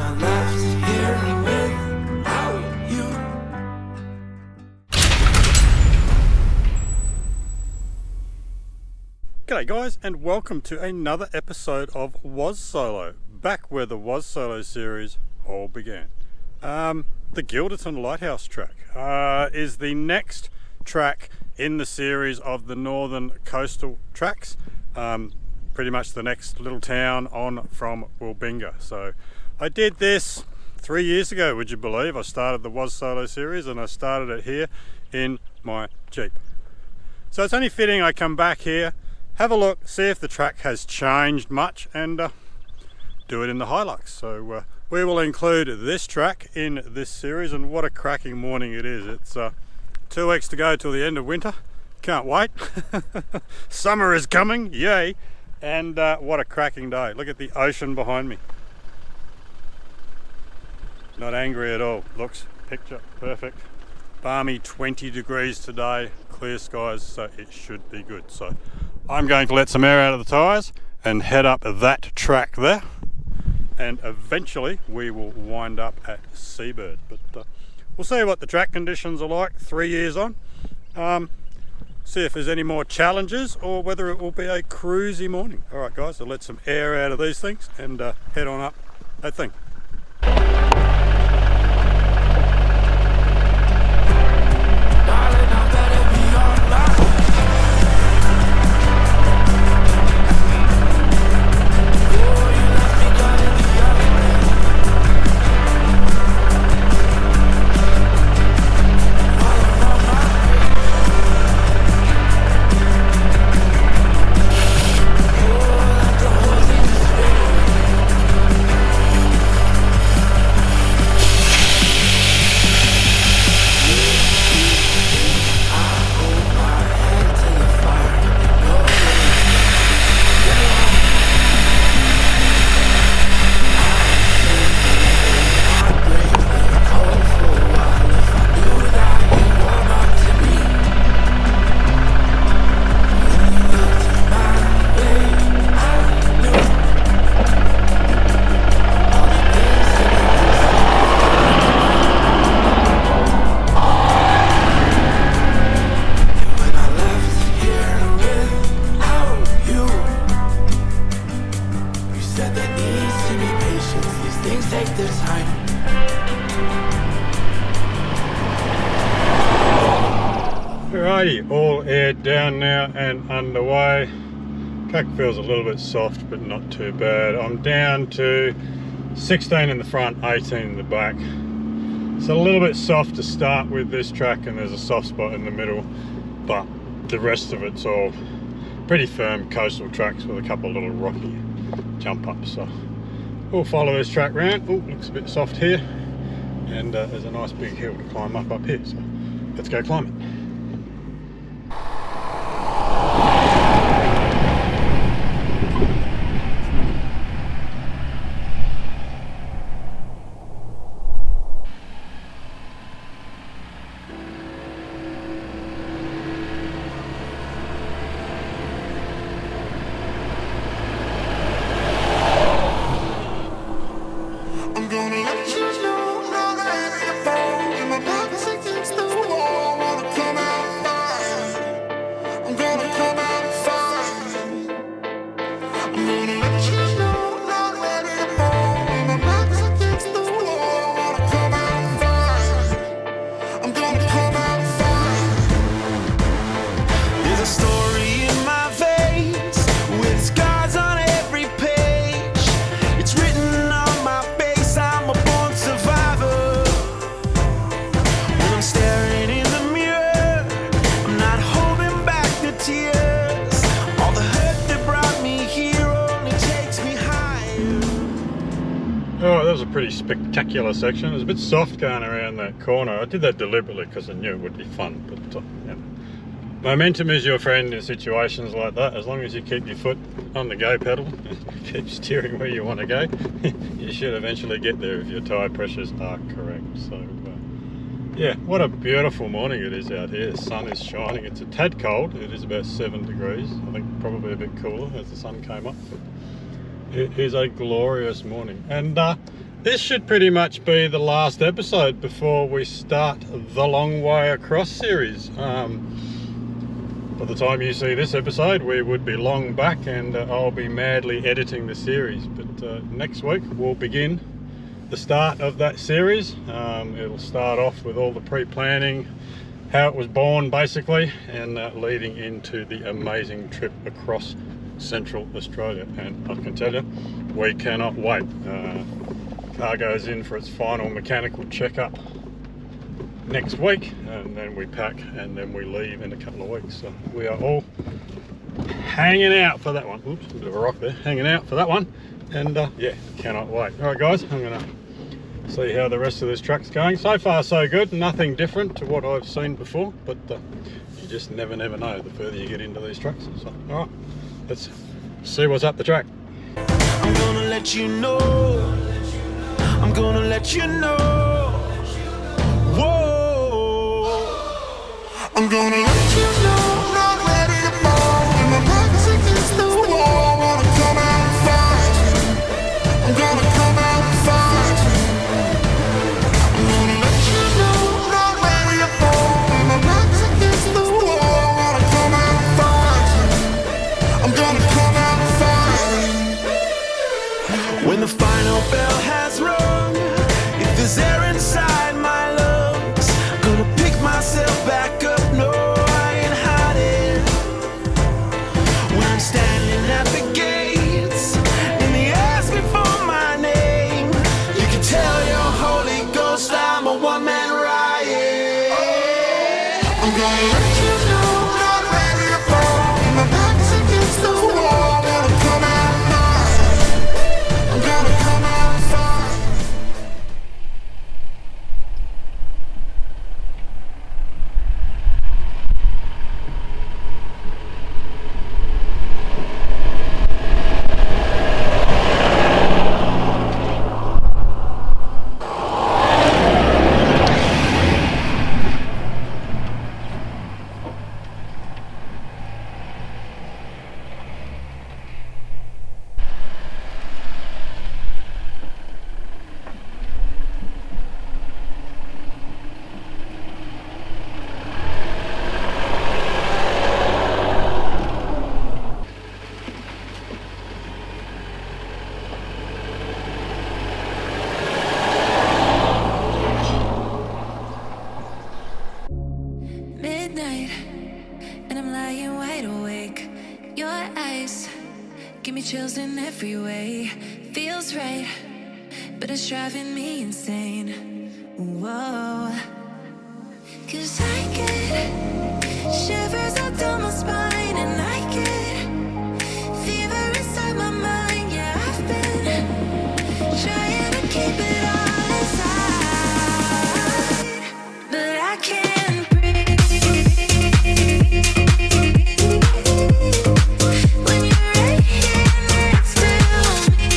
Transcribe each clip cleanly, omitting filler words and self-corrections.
I left here without you. G'day guys, and welcome to another episode of WASOLO, back where the WASOLO series all began. The Guilderton Lighthouse track is the next track in the series of the northern coastal tracks. Pretty much the next little town on from Wilbinga. So I did this 3 years ago, would you believe? I started the WASOLO series and I started it here in my Jeep. So it's only fitting I come back here, have a look, see if the track has changed much, and do it in the Hilux. So we will include this track in this series, and what a cracking morning it is. It's 2 weeks to go till the end of winter. Can't wait. Summer is coming, yay. And what a cracking day. Look at the ocean behind me. Not angry at all. Looks picture perfect. Balmy 20 degrees today, clear skies, so it should be good. So I'm going to let some air out of the tyres and head up that track there, and eventually we will wind up at Seabird. But we'll see what the track conditions are like 3 years on. See if there's any more challenges or whether it will be a cruisy morning. All right guys, so let some air out of these things and head on up that thing. Alrighty, all aired down now and underway. Track feels a little bit soft, but not too bad. I'm down to 16 in the front, 18 in the back. It's a little bit soft to start with this track, and there's a soft spot in the middle, but the rest of it's all pretty firm coastal tracks with a couple of little rocky jump ups. So we'll follow this track round. Oh, looks a bit soft here, and there's a nice big hill to climb up here. So let's go climb it. Oh, that was a pretty spectacular section. It was a bit soft going around that corner. I did that deliberately because I knew it would be fun. But yeah. Momentum is your friend in situations like that. As long as you keep your foot on the go pedal, keep steering where you want to go, you should eventually get there if your tyre pressures are correct. So yeah, what a beautiful morning it is out here. The sun is shining. It's a tad cold. It is about 7 degrees. I think probably a bit cooler as the sun came up. But it is a glorious morning, and This should pretty much be the last episode before we start the Long Way Across series. By the time you see this episode, we would be long back, and I'll be madly editing the series. But next week we'll begin the start of that series. It'll start off with all the pre-planning, how it was born basically, and leading into the amazing trip across Central Australia. And I can tell you, we cannot wait. Car goes in for its final mechanical checkup next week, and then we pack and then we leave in a couple of weeks. So we are all hanging out for that one. Oops, a bit of a rock there. Hanging out for that one, and yeah, cannot wait. All right, guys, I'm gonna see how the rest of this track's going. So far, so good. Nothing different to what I've seen before, but you just never know the further you get into these tracks. So, all right, let's see what's up the track. I'm gonna let you know. I'm gonna let you know. Whoa. I'm gonna let you know. I'm not ready to fall. And my back's against the wall. I wanna come out and fight you. I'm gonna come out and fight you. I'm gonna let you know. I'm not ready to fall. And my back's against the wall. I wanna come out and fight you. I'm gonna come out and fight you. When the final bell has rung, if there's air inside my lungs, gonna pick myself back up, no, I ain't hiding. When I'm standing at the gates, and they ask me for my name, you can tell your Holy Ghost I'm a one-man riot. I'm gonna let you know I'm not ready to fall. My back's against the wall, I'm gonna come out and fight. I'm gonna come out and fight. Midnight, and I'm lying wide awake. Your eyes give me chills in every way. Feels right, but it's driving me insane. Whoa, 'cause I get shivers up down my spine, and I get fever inside my mind. Yeah, I've been trying to keep it all inside, but I can't breathe. When you're right here next to me,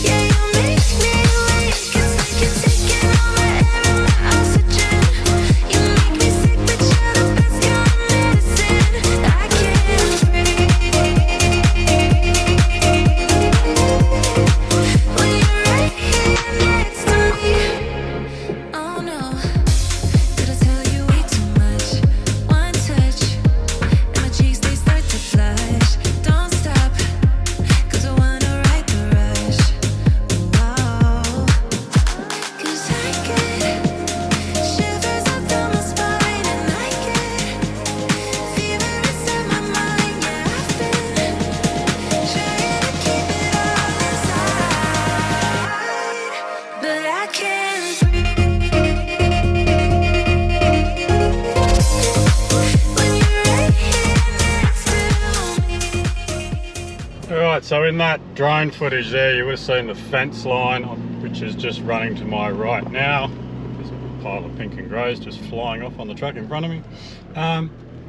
yeah, you make me awake. It's like you're taking all my air and my oxygen. You make me sick, but you're the best kind of medicine. I can't breathe when you're right here next to me. Oh no, did I tell you way too much? One touch, and my cheeks they start to flush. Don't stop, 'cause I wanna ride the rush. Whoa, 'cause I get shivers up down my spine, and I get fever inside my mind. Yeah, I've been trying to keep it all inside, but I can't breathe when you're right here next to me. Alright, so in that drone footage there, you would have seen the fence line, which is just running to my right now. There's a pile of pink and greys just flying off on the track in front of me.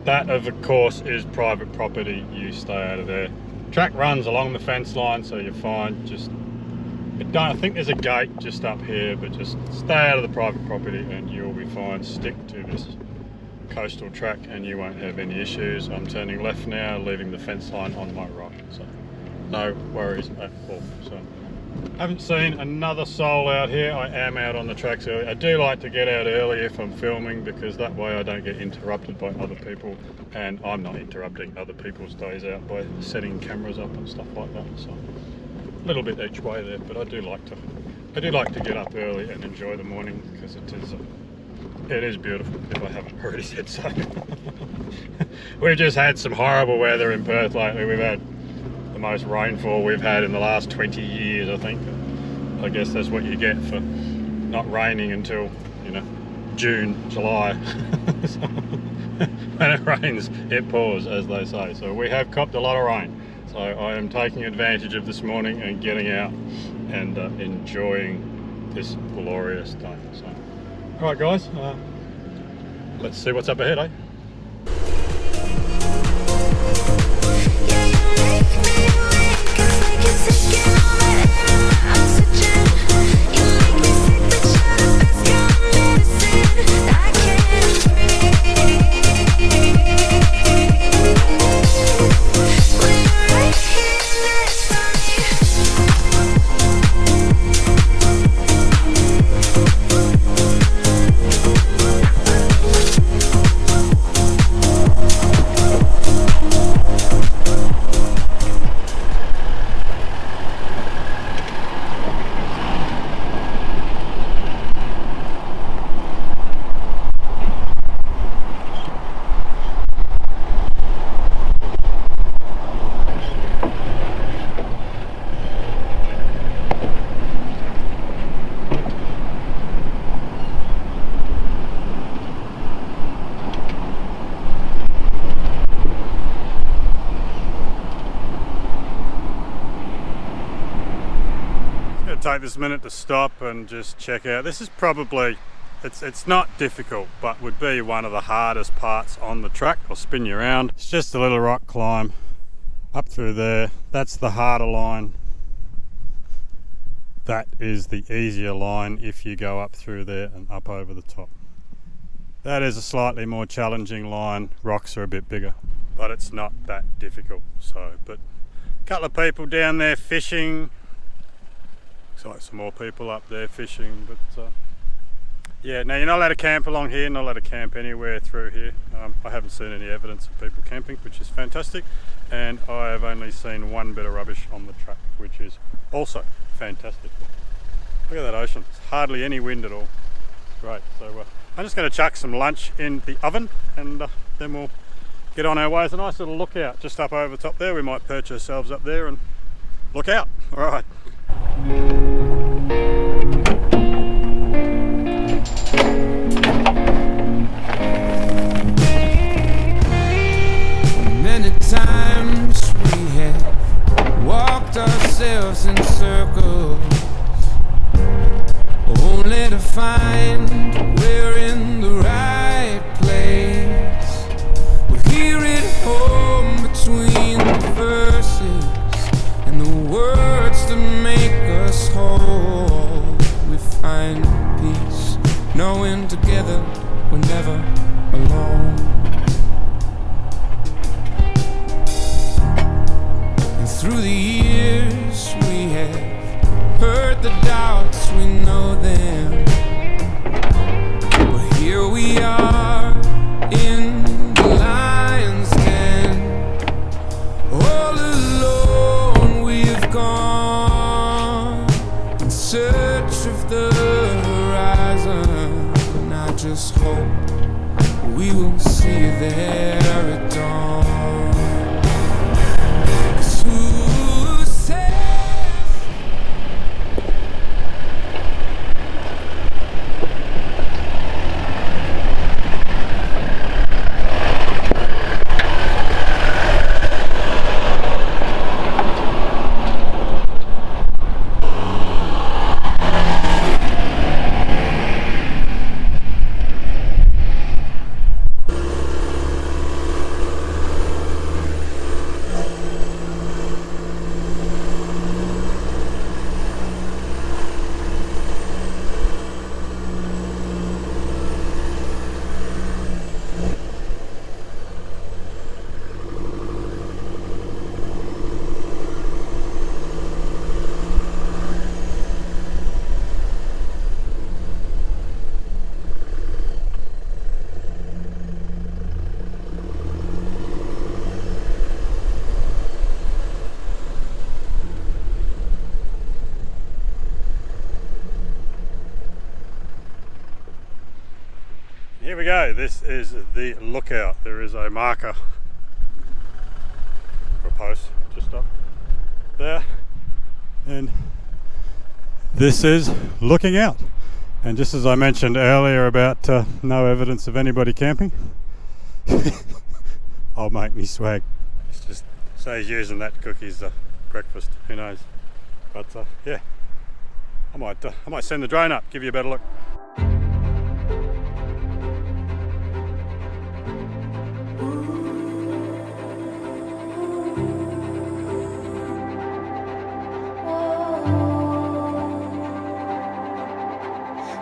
That, of course, is private property. You stay out of there. Track runs along the fence line, so you're fine. I think there's a gate just up here, but just stay out of the private property and you'll be fine. Stick to this coastal track and you won't have any issues. I'm turning left now, leaving the fence line on my right. So no worries at all. So I haven't seen another soul out here. I am out on the tracks early. I do like to get out early if I'm filming, because that way I don't get interrupted by other people, and I'm not interrupting other people's days out by setting cameras up and stuff like that. So a little bit each way there, but I do like to get up early and enjoy the morning, because it is beautiful, if I haven't already said so. We've just had some horrible weather in Perth lately. We've had the most rainfall we've had in the last 20 years, I think. I guess that's what you get for not raining until, you know, June, July. So, when it rains, it pours, as they say. So we have copped a lot of rain. So I am taking advantage of this morning and getting out and enjoying this glorious day. So, all right, guys, let's see what's up ahead, eh? Yeah, you make me weak. It's like you're taking all the air and my oxygen. You make me sick, but you're the best kind of medicine. I can't breathe when you're right here next to Take this minute to stop and just check out. This is probably, it's not difficult, but would be one of the hardest parts on the track. I'll spin you around. It's just a little rock climb up through there. That's the harder line. That is the easier line if you go up through there and up over the top. That is a slightly more challenging line. Rocks are a bit bigger, but it's not that difficult. So, but a couple of people down there fishing. Looks like some more people up there fishing, but yeah, now you're not allowed to camp along here, not allowed to camp anywhere through here. I haven't seen any evidence of people camping, which is fantastic, and I have only seen one bit of rubbish on the track, which is also fantastic. Look at that ocean, there's hardly any wind at all. It's great. So I'm just going to chuck some lunch in the oven, and then we'll get on our way. There's a nice little lookout just up over the top there. We might perch ourselves up there and look out. All right. Many times we have walked ourselves in circles, only to find we're in the right place. We're here at home between the verses and the words that make us whole. We find peace, knowing together we're never alone. And through the years we have heard the doubts, we know them. But here we are in the lion's den, all alone we've gone in search of the horizon. And I just hope we will see you there at dawn. 'Cause who says we go. This is the lookout. There is a marker or a post just up there, and this is looking out. And just as I mentioned earlier about no evidence of anybody camping, I'll make me swag. It's just say he's using that to cook his breakfast. Who knows? But yeah, I might send the drone up, give you a better look.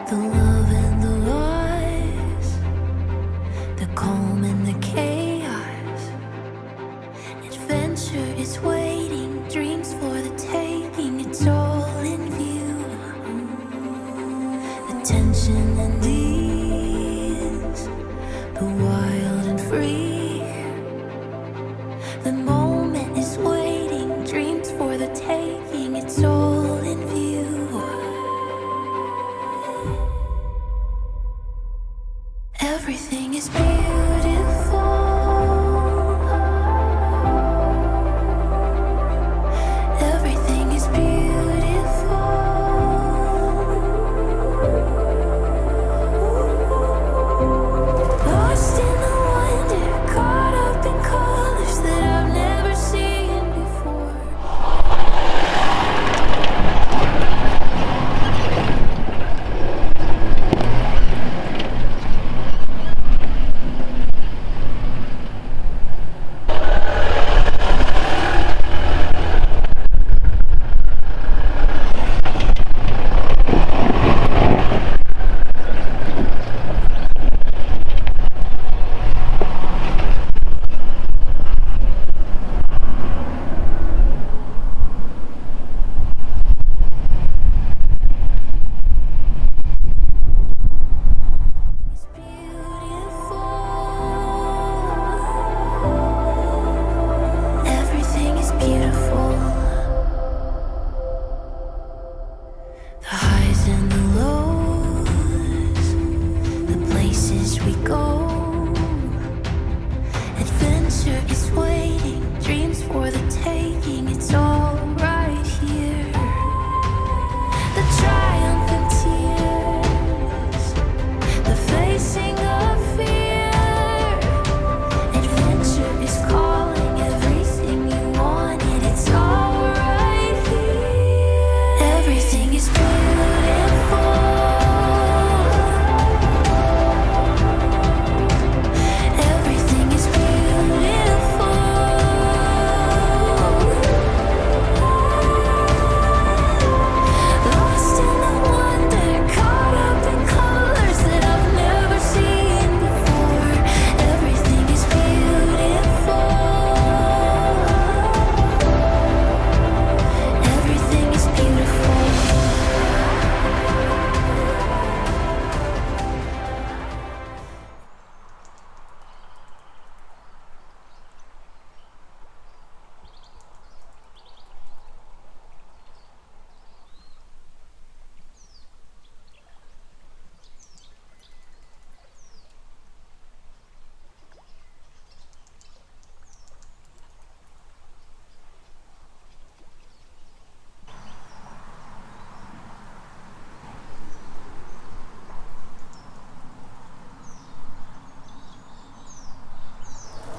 The love and the lies, the calm and the chaos. Adventure is waiting, dreams for the taking. It's all in view. The tension and ease, the wild and free. The moment is waiting, dreams for the taking. It's all in view. Everything is beautiful. Everything is beautiful. Lost in the wonder, caught up in colors that I've never seen before. Everything is beautiful. The highs and the lows, the places we go. Adventure is waiting, dreams for the taking. It's all right here. The triumph and tears, the facing of fear. Adventure is calling, everything you wanted. It's all right here. Everything is beautiful. Everything is beautiful. Lost in the wonder, caught up in colors that I've never seen before. Everything is beautiful. Everything is beautiful.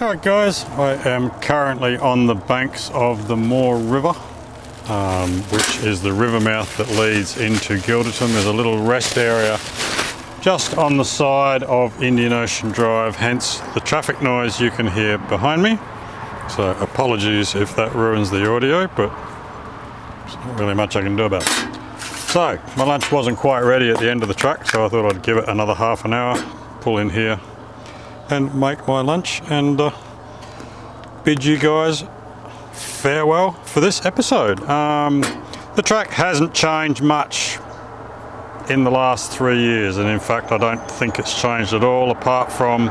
Alright guys, I am currently on the banks of the Moore River, which is the river mouth that leads into Guilderton. There's a little rest area just on the side of Indian Ocean Drive, hence the traffic noise you can hear behind me. So apologies if that ruins the audio, but there's not really much I can do about it. So my lunch wasn't quite ready at the end of the track, so I thought I'd give it another half an hour, pull in here and make my lunch, and bid you guys farewell for this episode. The track hasn't changed much in the last 3 years, and in fact I don't think it's changed at all, apart from,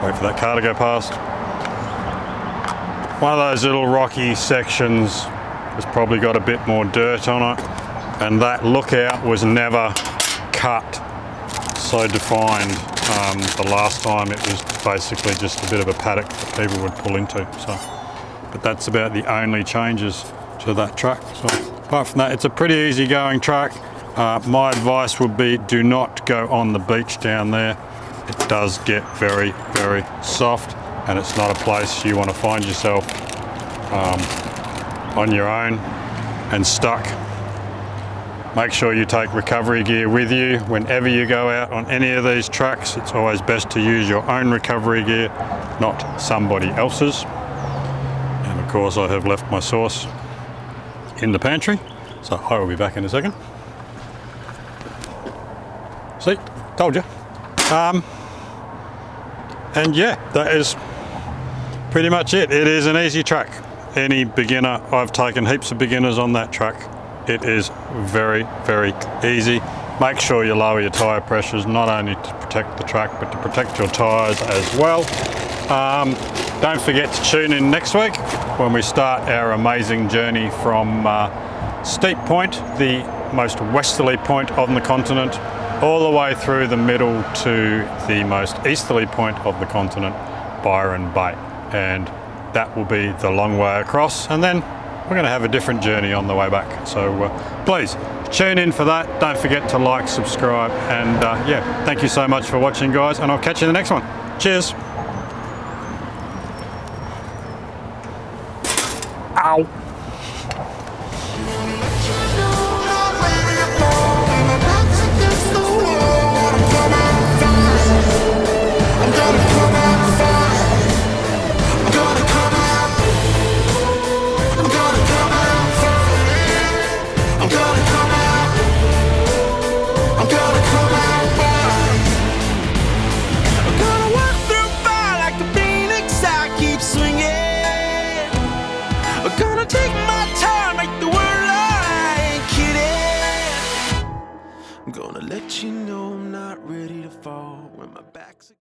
wait for that car to go past, one of those little rocky sections has probably got a bit more dirt on it, and that lookout was never cut. so defined. The last time it was basically just a bit of a paddock that people would pull into. So, but that's about the only changes to that track. So apart from that, it's a pretty easy going track. My advice would be do not go on the beach down there. It does get very, very soft, and it's not a place you want to find yourself on your own and stuck. Make sure you take recovery gear with you whenever you go out on any of these tracks. It's always best to use your own recovery gear, not somebody else's. And of course I have left my sauce in the pantry, so I will be back in a second. See, told you. And yeah, that is pretty much it. It is an easy track. Any beginner, I've taken heaps of beginners on that track. It is very, very easy. Make sure you lower your tyre pressures, not only to protect the track, but to protect your tyres as well. Don't forget to tune in next week when we start our amazing journey from Steep Point, the most westerly point on the continent, all the way through the middle to the most easterly point of the continent, Byron Bay. And that will be the long way across, and then we're going to have a different journey on the way back. So please tune in for that. Don't forget to like, subscribe, and yeah, thank you so much for watching, guys, and I'll catch you in the next one. Cheers. Ow. Gonna let you know I'm not ready to fall when my back's